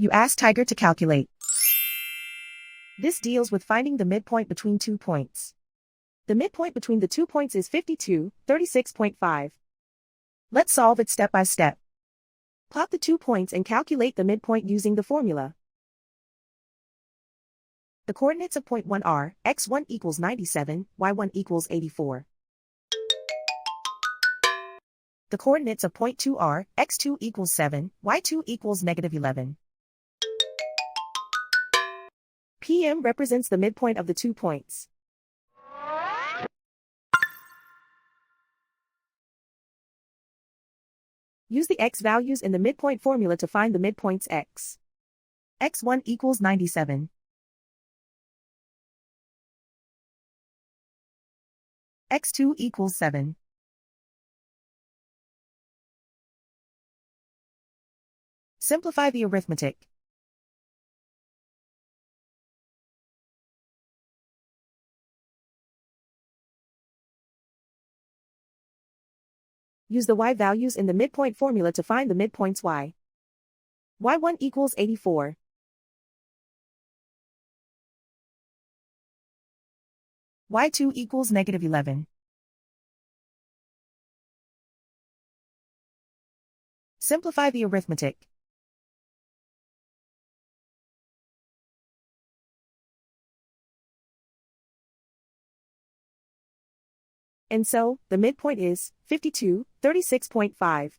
You ask Tiger to calculate. This deals with finding the midpoint between 2 points. The midpoint between the 2 points is 52, 36.5. Let's solve it step by step. Plot the 2 points and calculate the midpoint using the formula. The coordinates of point 1 are, x1 equals 97, y1 equals 84. The coordinates of point 2 are, x2 equals 7, y2 equals -11. PM represents the midpoint of the 2 points. Use the x values in the midpoint formula to find the midpoints x. x1 equals 97. x2 equals 7. Simplify the arithmetic. Use the y values in the midpoint formula to find the midpoints y. y1 equals 84. y2 equals -11. Simplify the arithmetic. And so, the midpoint is 52, 36.5.